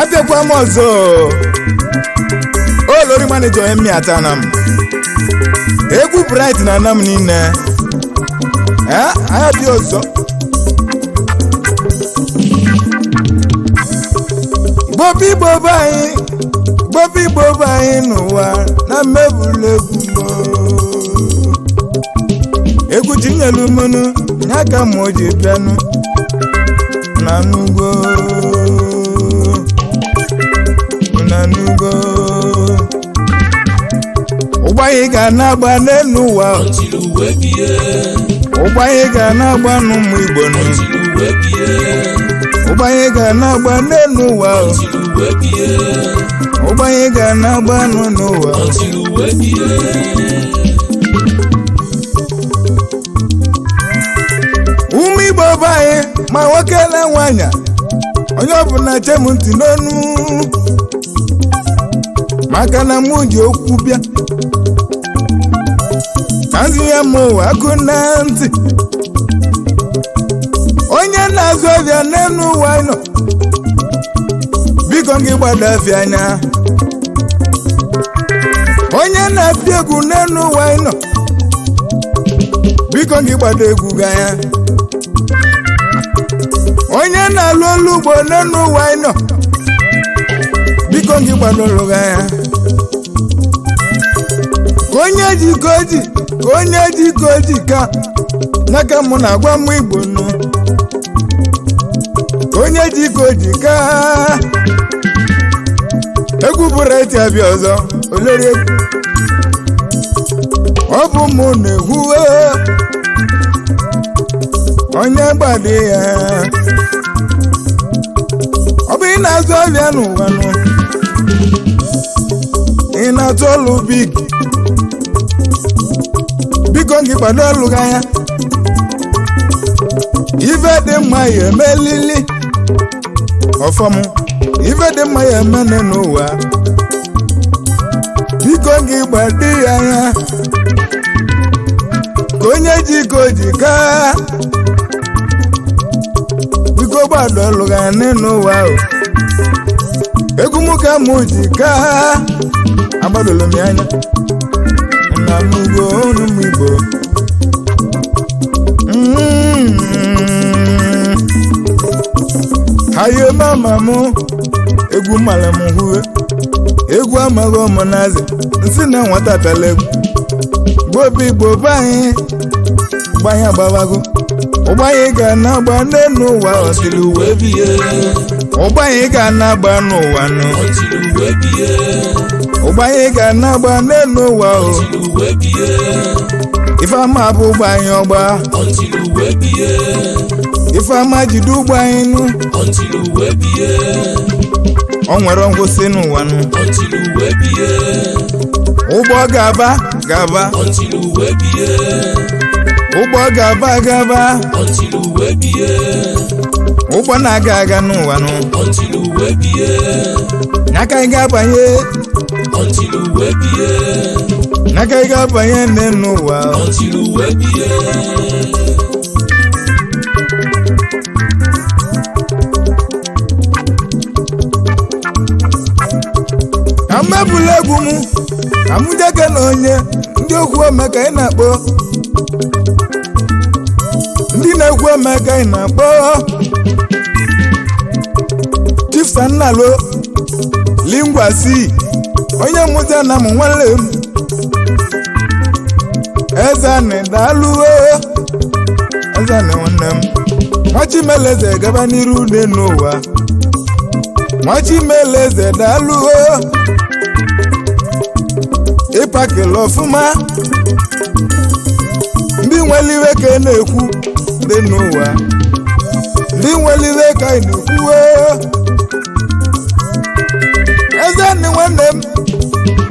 abịakwa m ọzọ Olori manager Onyemmiata na m egwu bright na anam niile anya dị ọzọ Bobi Igbo anyị n'ụwa na mmebulu egwu jinyelu mmanụ ya ka m o ji bịanụ na n'ugbo ụgbọanyị ga na-agba n'elu ụwa ụgbọanyị ga na-agba n'ụmụ Igbo ụgbọanyị ga na-agba n'elu ụwa ụgbọanyị ga na-agba n'ụwa ụmụ Igbo be anyị ma nwoke na nwanyị onye ọbụla chem ntị n'onu maka na mụ ji okwu bịa kazi ya m ụwa akụ na ntị onye na-azụ ọbịa n'elu ụwa nọ biko gị gbado afịa anya onye na-apịa egwu n'elu ụwa nọ biko gị gbado egwu gị anya onye na-alụ olu ugbo n'elu ụwa nọ biko gị gbado olu gị anya ka onye ji iko ji ka onye ji iko ji ka n'aka mụ na-agwa m Igbo nụ ka onye ji iko ji ka egwu bụrụ eti abịa ọzọ Olori egwu ọ bụ mụ na-egwu onye gbadị ya ọ bụ ị na-azụ ọbịa n'ụwa nụ ị na-atụ ọlụ biko gị gbado ọlụ gị anya ife dị mma ya emelili ọfọm ife dị mma ya emene n'ụwa biko gị gbado ya anya ka onye ji iko ji kaa biko gbado ọlụ gị anya n'ụwa egwu m ka mụ ji kaa agbadolo m anya na n'ugbo n'ụmụ Igbo hayo mama mụ egwu mara m hue egwu amaghị ọmụnazi nsị na nwata tala egwu Bobi Igbo be anyị gbanye agbawago ụgbọanyị ga na-agba n'elu ụwa ọtiri uwe biye ụgbọanyị ga na-agba n'ụwa nụ ụgbọanyị ga na-agba n'elu ụwa Ifeama bụ ụgbọanyị ọgba Ifeama jide ụgbọanyị nụ o nwere ngwụsị n'ụwa nụ ụgbọ gaba ụgbọ gaba ụgbọ na-aga n'ụwa nụ n'aka ị ga-abanye n'aka ị ga-abanye n'ụwa amebula egwu m amụjeke na onye ndị okwu ome ka ị na-akpọ ndị na-ekwu ome ka ị na-akpọ Chiefs Nnalo Lingwasi onye mụta na m nwanne m Ezani daalụ Ezani nwanne m Nwachimeleze gaba n'iru n'ụwa Nwachimeleze daalụ ịpakịla ọfụma ndị nweliwe ka ị na-ekwu dị n'ụwa ndị nweliwe ka ị na-ekwu Ezani nwanne m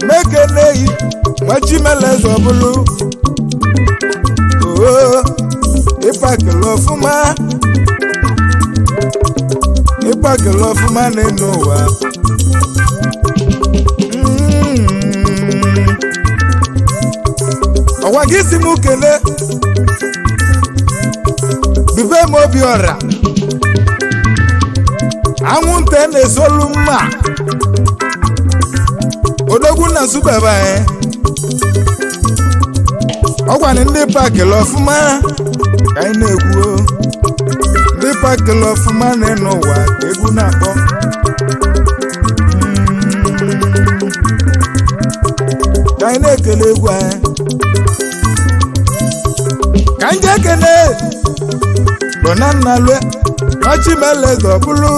meke na-eyi Nwachimeleze ọbụlụ ịpakịla ọfụma n'elu ụwa ọwa gị si m kele bibe m obi ọra anwụnta na-esolu mma odogwu na subaba ọgwani ndị pakịlị ọfụma ka anyị na-ekwu ndị pakịlị ọfụma na-enu ụwa ka egwu na-akpọ ka anyị na-ekele egwu anyị ka anyị ekele bonannalue ọchịmeleze ọbụlụ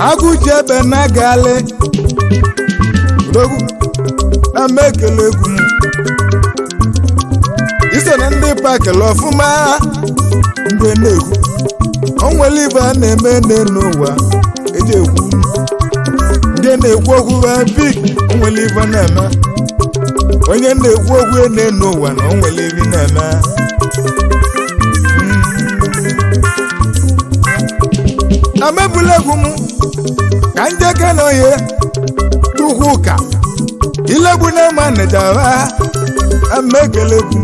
agụji ebe na-agali odogwu na mma ekele egwu m iso na ndị pakịlị ọfụma mgbe na-ekwu o nwere ibe a na-eme n'ụwa eji ekwu ndị na-ekwu okwu bik o nwere ibe na-eme onye na-ekwu okwu n'ụwa na o nwere ibe na-eme amebula egwu m ka njeke na ohe tukwu ụka ilegbu na manejara ama ekele egwu m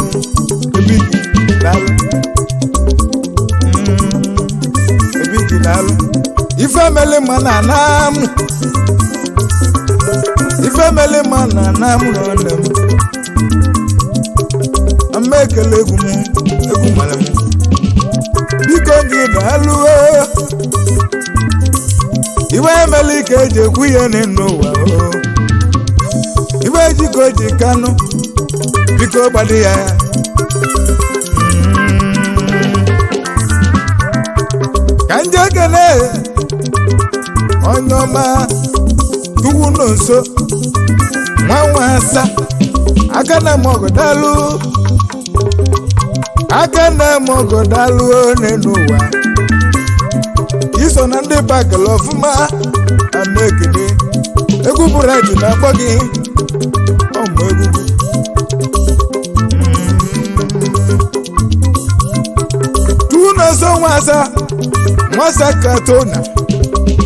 ebigi n'alụ ife mele ma na anam ife mele ma na anam n'ọnụ m ama ekele egwu m egwu mara m biko gị daalụ iwe emele ike eji ekwu ihe n'ụwa iwe ejiko ji kanụ biko gbadi ya ka nje ekele onye ọma tukwu n'nso nwa asa aka na mogodalụ n'ụwa iso na ndị pakịlị ọfụma ama ekele egwu bụrụ eji na-akpọ gị ọmụ egwu tuwu n'ọsọ nwasa katona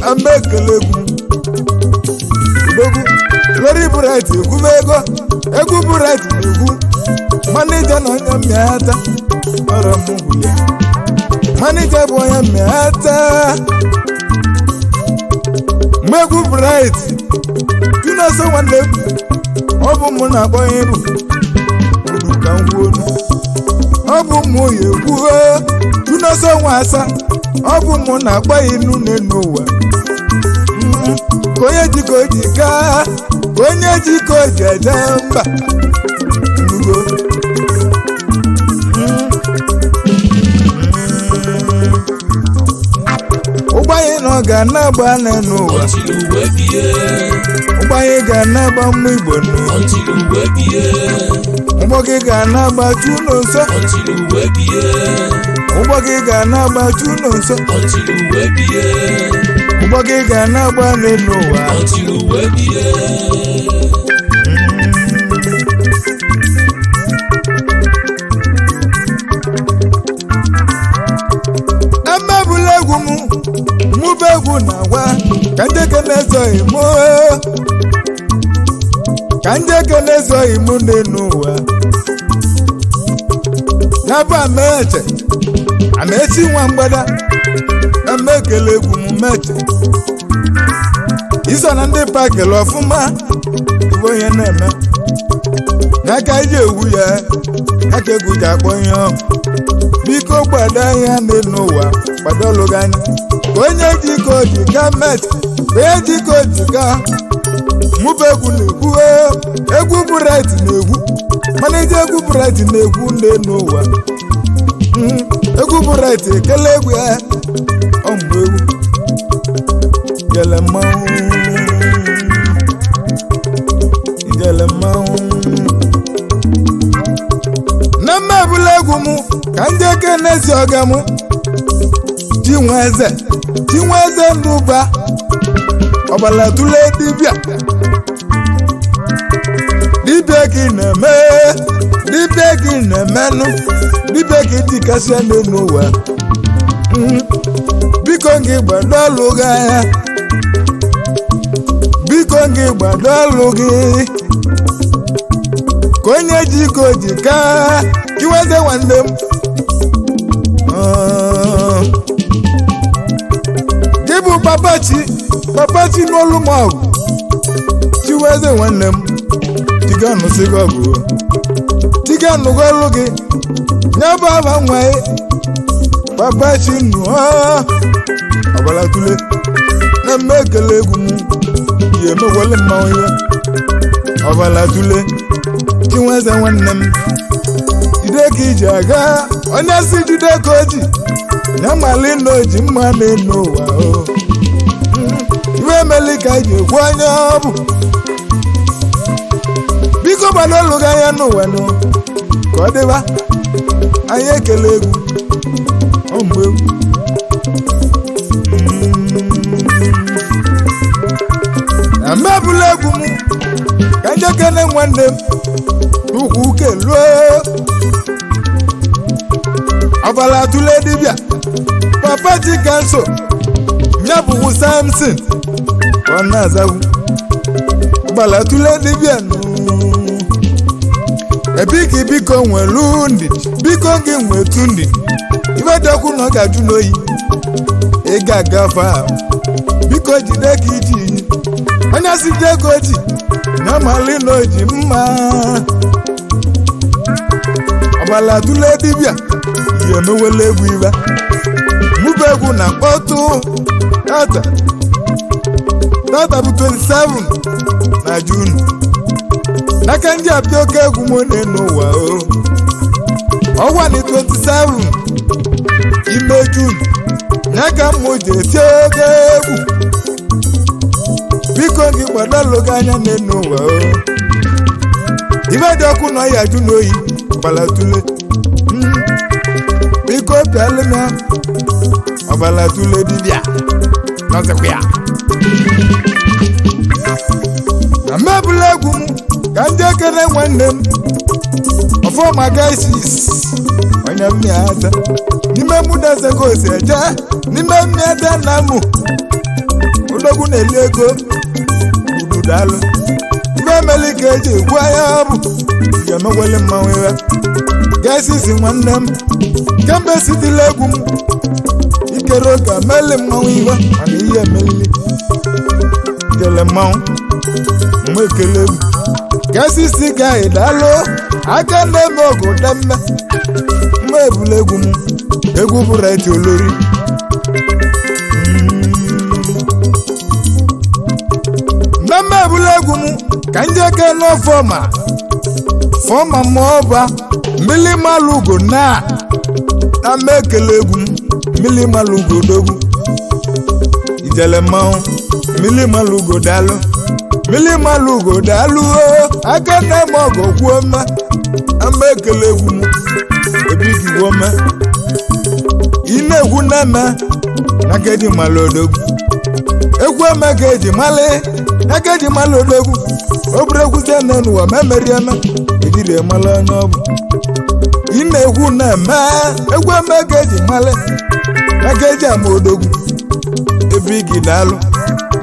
ama ekele egwu lori bright ekwume egwu bright na-egwu manija na Onyemmiata ọrọ m gwụle manija bụ Onyemmiata mgbe egwu bright tunaso nwanne m ọ bụ mụ na-akpọ iru uru ka m kwuo ọ bụ mụ ya egwu tunaso nwasa ọ bụ mụ na-akpọ inu n'ụwa ka onye jiko ji gaa ka onye jiko ji eje mba nugo ụgbanye na ọ ga-anagba n'ụwa ụgbanye ga-anagba mmụ igbo ụgbọ gị ga-anagba chuno nso ụgbọ gị ga-anagba chuno nso ụgbọ gị ga-anagba n'ụwa emebula egwu m mụba egwu na-agwa ka njeke na-ezoghị m ka njeke na-ezoghị m n'ụwa ya bụ amaechi nwa mgbada eme ekele egwu m meche iso na ndị pakịlị ọfụma bụ onye na-eme n'aka iji ewu ya aka egwu ji akpọ ihe ọhụ biko gbado anya n'ụwa gbadolu gị anya ka onye jiko ji ga met onye jiko ji ga mụba egwu na-egwu egwu bright na-egwu mana iji egwu bright na-egwu n'ụwa egwu bright ekele egwu ya ọmgbe egwu ijele mmanwụ na mmebula egwu m ka njeke n'ezi ọga m Chinweze Nduba ọgbala tụle dibịa gị na-emenụ dibịa gị dịkasịa n'ụwa biko gị gbado ọlụ gị anya biko gị gbado ọlụ gị ka onye jiko ji kaa Chinweze nwanne m papachi n'olu m ọgụ chiweze nwanne m diga nụsịgo ọgụ diga nụgo ọlụ gị nyaba aba nwaye papachi nụ ọbala tule na mme ekele egwu m yi emegwele mmanwụ ya ọbala tule chiweze nwanne m jide ka iji aga onye si jide ka oji ya mali na oji mma na-enu ụwa iwe emeli ka iji ekwu anya ọ bụ biko gbado olu gị anya n'ụwa nụ ka ọ dịba anyị ekele egwu mgbe egwu na mmebụla egwu m ka njekene nwanne m ukwu keluo ọbala tule dibịa papa chikanso nyabụwu Samson ọ na-azagwu ọbala tule dibịa ebiki biko nwelu ndị biko gị nwetu ndị ibe dọkwu na ọ ga-ajụ n'oyi ị ga-agafe biko jide ka iji onye si ji ego ji na mali na oji mma ọbala tule dibịa ihe emewela egwu ibe mụba egwu na mkpọtụ tata bụ 27 na June n'aka ndị abịa oke egwu m n'ụwa ọgwa ni 27 ime June n'aka m ji eti oke egwu biko gị gbadalụ gị anya n'ụwa ibe dị ọkụ na ọya jụ n'oyi ọbala tule biko pịalụ m ya ọbala tule dibịa nọzikwa ya na mmebụla egwu m ka ndị ekele nwanne m ọfọma gaisis onye Onyemmiata n'ime mụdaze ka osi eje n'ime mmiata na mụ odogwu na-eli ego ududalụ ibe emeli ka eji ekwu anya ọ bụ ga-emegwele mmanwụ ya gaisis nwanne m kemgbe sitila egwu m ikere oge meli mmanwụ iwe mana ihe emelili jele mmanwụ mgbe ekele egwu gasisi ka anyị daalụ aka na-eme ọgụ demme mma ebula egwu m egwu bụ reti Olori mmemme ebula egwu m ka njeke n'ọfọma ma ọba mmili malụ ugo na mma ekele egwu m mmili malụ ugo dogwu ijele mmanwụ mmili malụ ugo daalụ mmili malụ ugo daalụ aka na-eme ọgụ kwuo mma ama ekele egwu m ebigi gwuo mma ị na-egwu na-eme na ka eji malụ odogwu egwu eme ka eji malị na ka eji malụ odogwu ọ bụrụ egwu site n'ụwa ma emeri eme ejiri emalụ onye ọ bụ ị na-egwu na-eme egwu eme ka eji malị na ka eji ama odogwu ebigi daalụ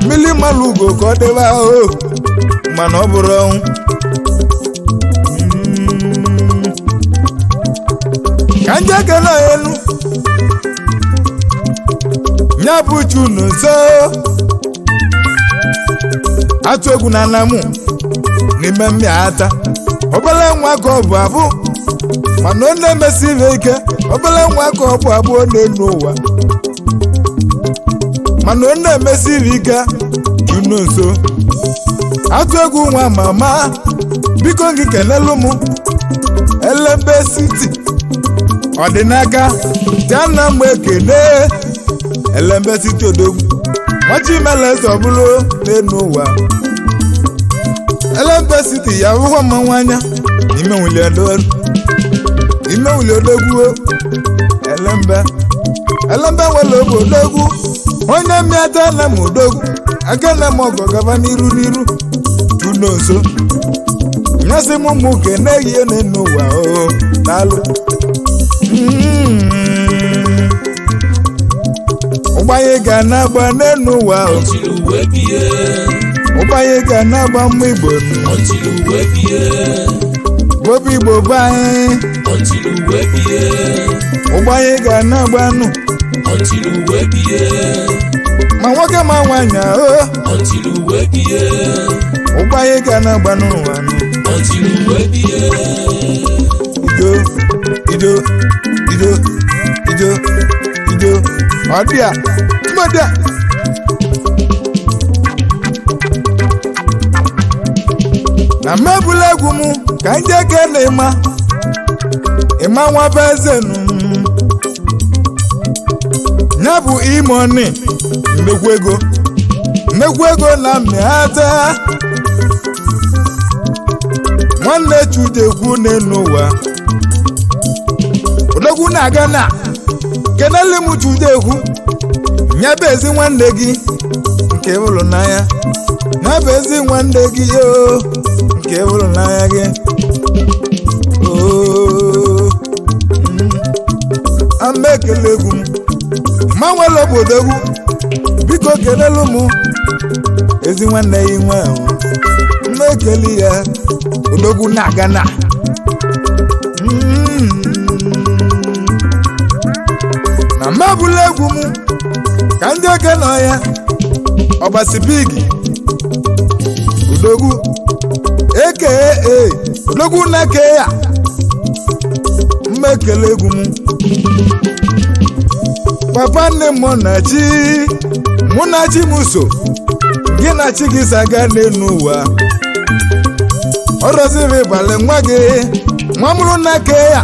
mmili malụ ugo ka ọ dịba ahụ mana ọ bụrụ ọnwụ ka ndị ekele elu nya bụ chunu nso atụ egwu na anamụ n'ime Onyemmiata obele nwa ka ọ bụ abụ mana ọ na-emesiri ike obele nwa ka ọ bụ abụ n'elu ụwa mana ọ na-emesiri ike chunu nso atụ egwu nwa mama biko gị kelelu m Elembe City ọdịnaka jana mgbe ekene Elembe City odogwu nwachimeleze ọbụlụ n'elu ụwa Elembe City ya bụkwa mmanwụ anya n'ime wuli odogwu Elembe nwere oge odogwu Onyemmiata na m odogwu aka na m ọgọ gaba n'iru tụno nso nyasị m ụmụ kene ihe n'elu ụwa daalụ ụgbanye ga na-agba n'elu ụwa ụgbanye ga na-agba mma Igbo bobi Igbo be anyị ụgbanye ga na-agba nụ ma ma nwoke ma nwanyị ahụ ụgbọ anyị ga na-agba n'ụwa ido ọ dị a mmadụ na mmebula egwu m ka ndị eke na ịma nwa bụ eze ya bụ imoni mmekwu ego na mmịata nwanne chudekwu n'elu ụwa odogwu na-aga na kenele m chudekwu ya bụ ezi nwanne gị nke hụrụ n'anya ya bụ ezi nwanne gị nke hụrụ n'anya gị ama ekele egwu m ma nwere obodo egwu biko kelelu m ezi nwanne ya nwe ahụ mma ekele ya odogwu na-aga na na mmabụla egwu m ka ndị oke nọ ya ọgbasi bigi odogwu eke odogwu na-eke ya mma ekele egwu m papa nne m mụ na chi m so gị na chi gị saga n'elu ụwa ọ rọziri ịbalị nwa gị nwa mụrụ na-eke ya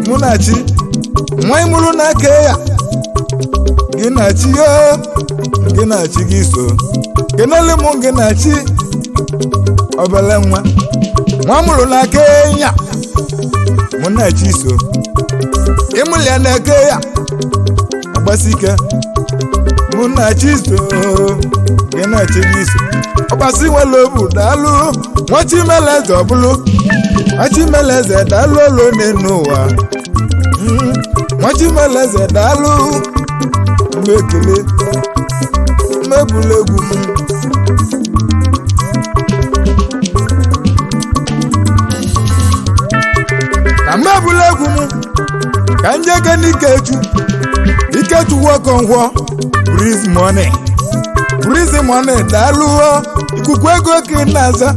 mụ na chi nwa mụrụ na-eke ya gị na chi gị na chi gị so kenele m gị na chi obele nwa mụrụ na-eke ya mụ na chi so ịmụlịa na-eke ya ọgbasike mụ na chi so gị na chi gị so ọgbasi nwere obu daalụ nwachimeleze ọbụlụ nwachimeleze daalụ olu n'elu ụwa nwachimeleze daalụ mmekele mmebula egwu m na mmebula egwu m ka njege n'ikechu wokongwo Breeze money daalụ ikuku ego ka ị na-aza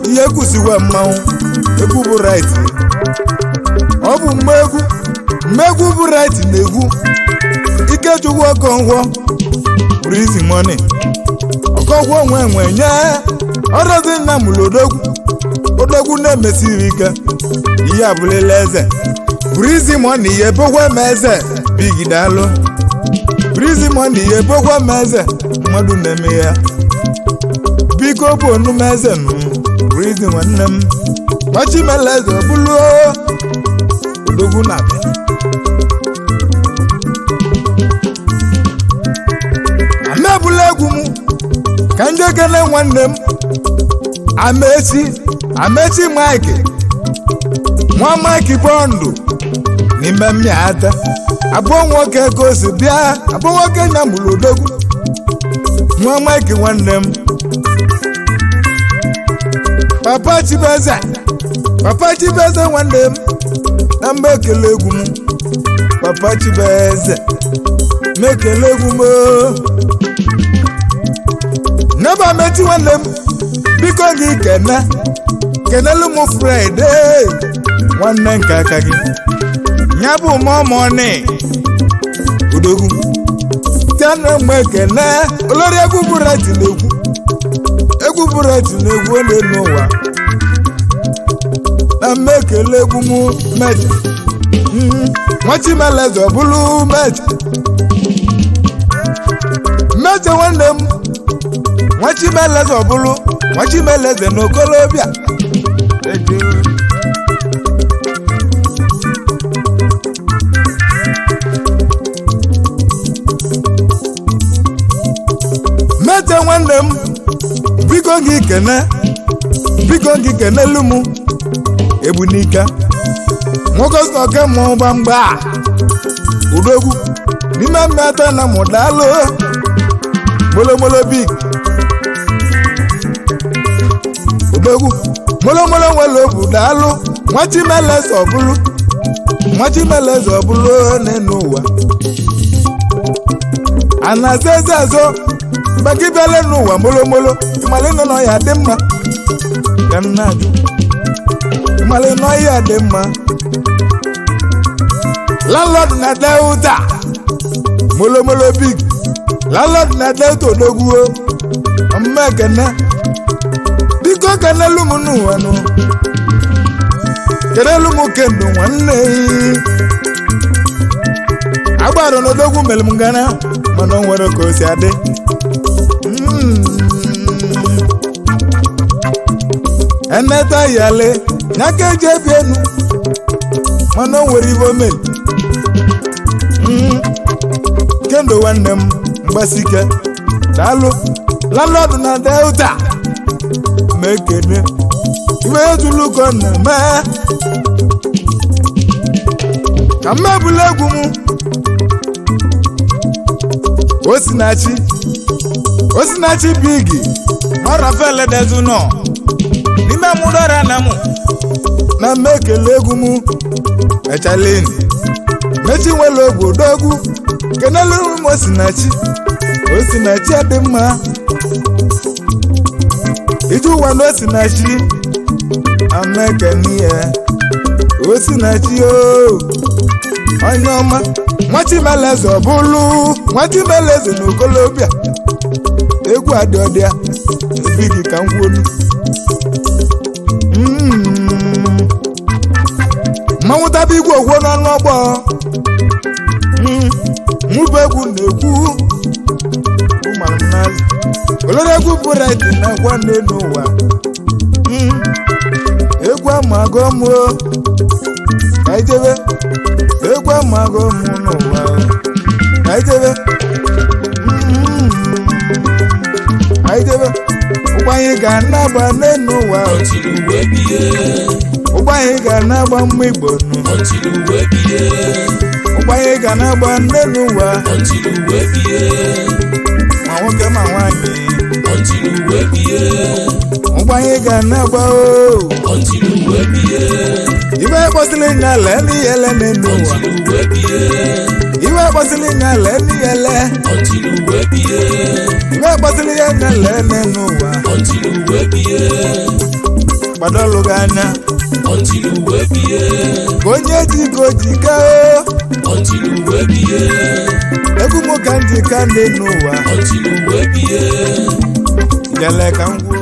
ihe kwụsịwa mmanwụ egwu bụ right ọ bụ mmegwu bụ right na-egwu ikechukwu ọkọngwọ Breeze money ọkọngwọ nwe nye ọrọzi nna mụrụ odogwu na-emesiri ike ihe abụlila eze Breeze money ihe bokwa ma eze big daalụ Breeze money ihe bokwa ma eze mmadụ na-eme ya biko bụ onumeze Breeze nwanne m nwachimeleze ọbụlụ odogwu na-abịa amebula egwu m ka ndị ekele nwanne m amechi Mike nwa Mike bọndụ n'ime mmịata abụọ nwoke ka o si bịa abụọ nwoke nya mụrụ odogwu nwa Mike nwanne m papa Chibeze nwanne m na mba ekele egwu m papa Chibeze mekele egwu m neba meti nwanne m biko gị kenelu m Friday nwanne nke aka gị nya bụ mọmọnị odogwu tiana mgbe ekene olori egwu bureti na-egwu ole n'ụwa na mmekele egwu m meje nwachimeleze ọbụlụ meje nwanne m nwachimeleze ọbụlụ nwachimeleze na okolobịa meje nwanne m biko gị kenelu m Ebunika nwoke oke mmụọ gbamgba udogwu n'ime mmeta na mụdalụ molomolo big udogwu molomolo nwere obu daalụ nwachimeleze ọbụlụ n'elu ụwa anazaza azọ bagibele n'ụwa molomolo ịmalị nọ ya dị mma ka nna ajụ ịmalị nọ ya dị mma landlord na Delta molomolo big landlord na Delta odogwuo ọmụma ekene biko kenelu m n'ụwa nụ kenelu m kendo nwanne agbara n'odogwu mere m ngana mana o nwere ka o si adị eneta yale n'aka eji ebi enu mana o nwere ibe omeli kendo nwanne m mgbasike daalụ landlord na Delta ma ekene iwe ejuluko na mee ka mmebula egwu m Osinachi bigi Rafael Dezuno n'ime mụdọra na mụ na mmekele egwu m echaleni mechi nwere obodo egwu kenelu m Osinachi dị mma iju ụwa na Osinachi amekeni ya Osinachi onye ọma Nwachimeleze ọbụlụ Nwachimeleze n'okolobịa egwu adịọdịa bigi ka ngwonu mmanwụtaba igwe ogwo n'ọnụ ọgbọ nwụbụ egwu na-ekwu ụmụanụnazi olori egwu bụrit na gwa nne n'ụwa egwu amago m ka ijebe egwu amago m n'ụwa ka ijebe ụgbọ anyị ga-anagba n'enu ụwa ụgbọ anyị ga-anagba mma Igbo ụgbọ anyị ga-anagba n'enu ụwa ma nwoke ma nwaanyị ụgbọ anyị ga-anagba iwe kpọsịrị nyala n'ihele n'enu ụwa iwe kpọsịrị nyala n'ihele iwe kpọsịrị ya nyala n'enu ụwa gbadolu gị anya ka onye ji ka o ji ka egwu m ka m ji ka n'enu ụwa jele ka m gwuo